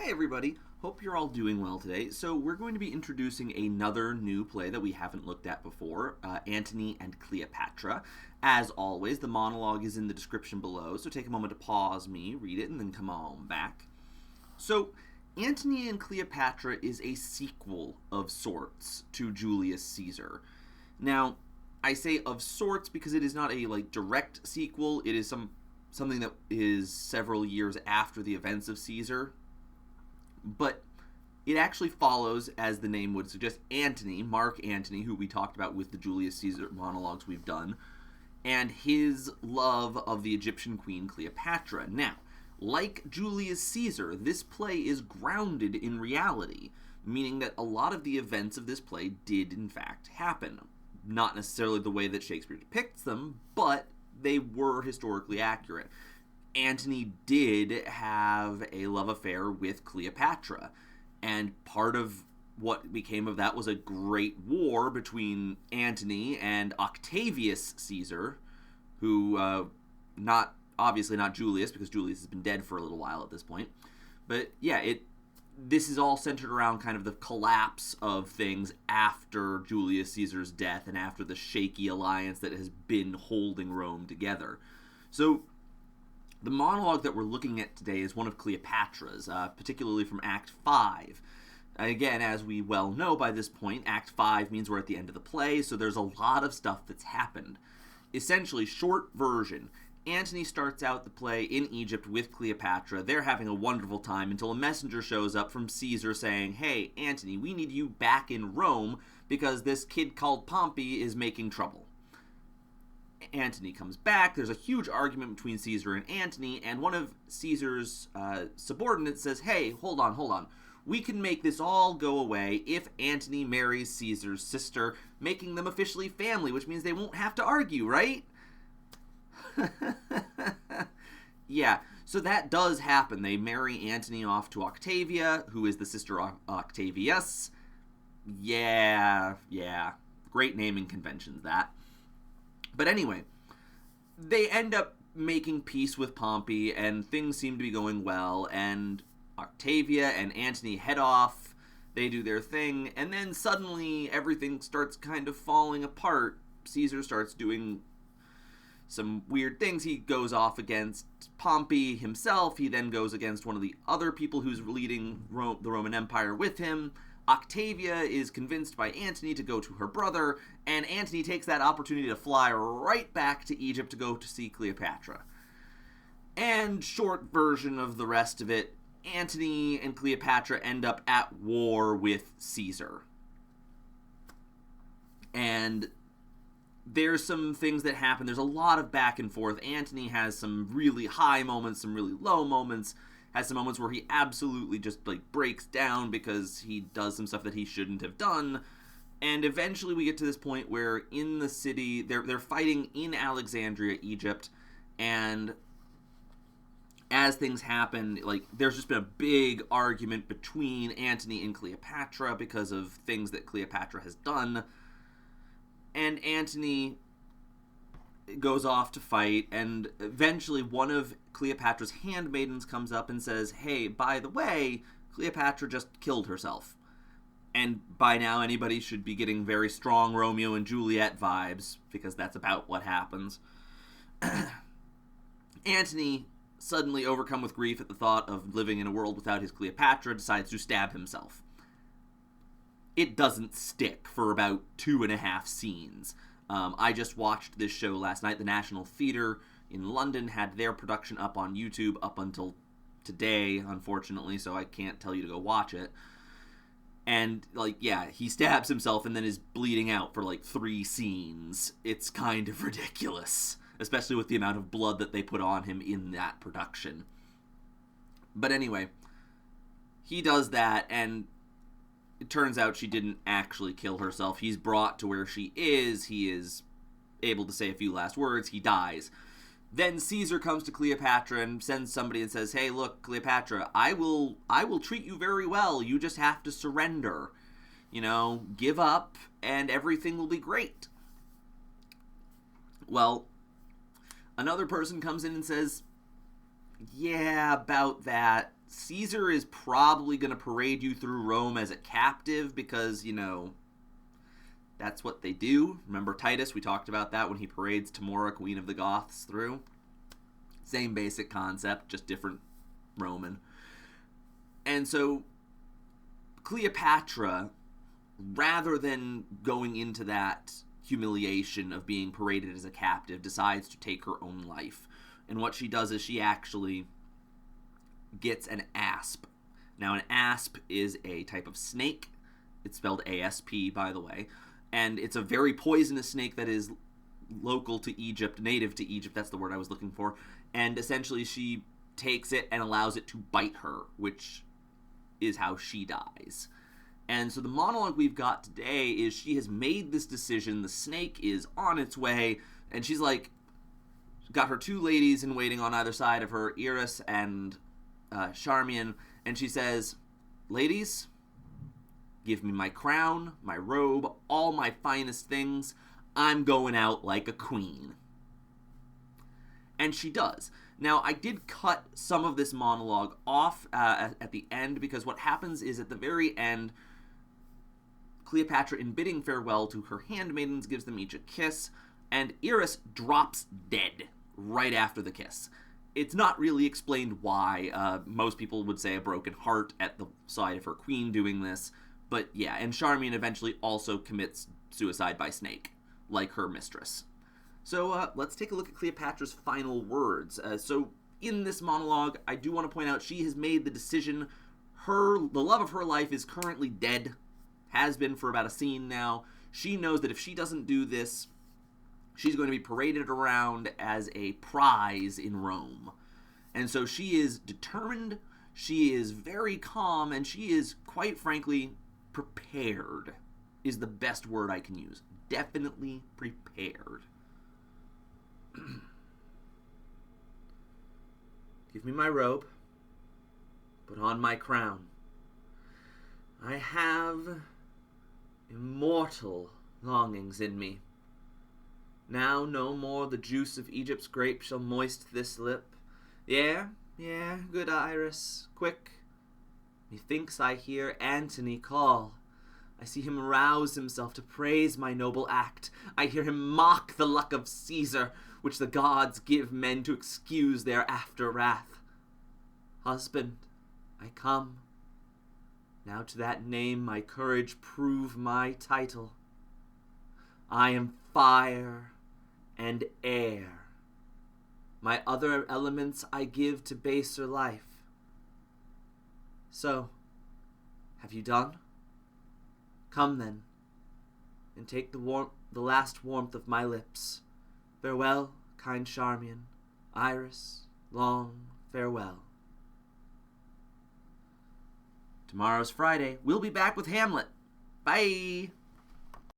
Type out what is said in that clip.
Hi, everybody. Hope you're all doing well today. So we're going to be introducing another new play that we haven't looked at before, Antony and Cleopatra. As always, the monologue is in the description below, so take a moment to pause me, read it, and then come on back. So, Antony and Cleopatra is a sequel of sorts to Julius Caesar. Now, I say of sorts because it is not a direct sequel. It is something that is several years after the events of Caesar. But it actually follows, as the name would suggest, Antony, Mark Antony, who we talked about with the Julius Caesar monologues we've done, and his love of the Egyptian queen Cleopatra. Now, like Julius Caesar, this play is grounded in reality, meaning that a lot of the events of this play did in fact happen. Not necessarily the way that Shakespeare depicts them, but they were historically accurate. Antony did have a love affair with Cleopatra, and part of what became of that was a great war between Antony and Octavius Caesar, who, obviously not Julius, because Julius has been dead for a little while at this point. But yeah, this is all centered around kind of the collapse of things after Julius Caesar's death and after the shaky alliance that has been holding Rome together. So the monologue that we're looking at today is one of Cleopatra's, particularly from Act 5. Again, as we well know by this point, Act 5 means we're at the end of the play, so there's a lot of stuff that's happened. Essentially, short version, Antony starts out the play in Egypt with Cleopatra. They're having a wonderful time until a messenger shows up from Caesar saying, "Hey, Antony, we need you back in Rome because this kid called Pompey is making trouble." Antony comes back. There's a huge argument between Caesar and Antony, and one of Caesar's subordinates says, "Hey, hold on. We can make this all go away if Antony marries Caesar's sister, making them officially family, which means they won't have to argue, right?" Yeah, so that does happen. They marry Antony off to Octavia, who is the sister of Octavius. Yeah. Great naming conventions, that. But anyway, they end up making peace with Pompey, and things seem to be going well, and Octavia and Antony head off, they do their thing, and then suddenly everything starts kind of falling apart. Caesar starts doing some weird things. He goes off against Pompey himself. He then goes against one of the other people who's leading the Roman Empire with him. Octavia is convinced by Antony to go to her brother, and Antony takes that opportunity to fly right back to Egypt to go to see Cleopatra. And short version of the rest of it, Antony and Cleopatra end up at war with Caesar. And there's some things that happen. There's a lot of back and forth. Antony has some really high moments, some really low moments, has some moments where he absolutely just breaks down because he does some stuff that he shouldn't have done. And eventually we get to this point where in the city, they're fighting in Alexandria, Egypt, and as things happen, there's just been a big argument between Antony and Cleopatra because of things that Cleopatra has done. And Antony goes off to fight, and eventually one of Cleopatra's handmaidens comes up and says, "Hey, by the way, Cleopatra just killed herself." And by now anybody should be getting very strong Romeo and Juliet vibes, because that's about what happens. Antony, suddenly overcome with grief at the thought of living in a world without his Cleopatra, decides to stab himself. It doesn't stick for about 2.5 scenes. I just watched this show last night. The National Theatre in London had their production up on YouTube up until today, unfortunately, so I can't tell you to go watch it. And, he stabs himself and then is bleeding out for 3 scenes. It's kind of ridiculous, especially with the amount of blood that they put on him in that production. But anyway, he does that, and it turns out she didn't actually kill herself. He's brought to where she is. He is able to say a few last words. He dies. Then Caesar comes to Cleopatra and sends somebody and says, "Hey, look, Cleopatra, I will treat you very well. You just have to surrender. Give up, and everything will be great." Well, another person comes in and says, "Yeah, about that. Caesar is probably going to parade you through Rome as a captive because, that's what they do. Remember Titus? We talked about that when he parades Tamora, queen of the Goths, through. Same basic concept, just different Roman. And so Cleopatra, rather than going into that humiliation of being paraded as a captive, decides to take her own life. And what she does is she actually gets an asp. Now, an asp is a type of snake. It's spelled ASP, by the way. And it's a very poisonous snake that is local to Egypt, native to Egypt, that's the word I was looking for. And essentially she takes it and allows it to bite her, which is how she dies. And so the monologue we've got today is she has made this decision, the snake is on its way, and she's like, got her two ladies in waiting on either side of her, Iras and Charmian, and she says, ladies, give me my crown, my robe, all my finest things. I'm going out like a queen. And she does. Now, I did cut some of this monologue off at the end, because what happens is at the very end, Cleopatra, in bidding farewell to her handmaidens, gives them each a kiss, and Iras drops dead right after the kiss. It's not really explained why. Most people would say a broken heart at the side of her queen doing this. But yeah, and Charmian eventually also commits suicide by snake, like her mistress. So let's take a look at Cleopatra's final words. So in this monologue, I do want to point out she has made the decision. The love of her life is currently dead, has been for about a scene now. She knows that if she doesn't do this, she's going to be paraded around as a prize in Rome. And so she is determined, she is very calm, and she is, quite frankly, prepared is the best word I can use. Definitely prepared. Give me my robe. Put on my crown. I have immortal longings in me. Now no more the juice of Egypt's grape shall moist this lip. Yeah, good Iras, quick. Methinks I hear Antony call. I see him rouse himself to praise my noble act. I hear him mock the luck of Caesar, which the gods give men to excuse their after wrath. Husband, I come. Now to that name my courage prove my title. I am fire and air. My other elements I give to baser life. So, have you done? Come then, and take the last warmth of my lips. Farewell, kind Charmian. Iras, long farewell. Tomorrow's Friday. We'll be back with Hamlet. Bye!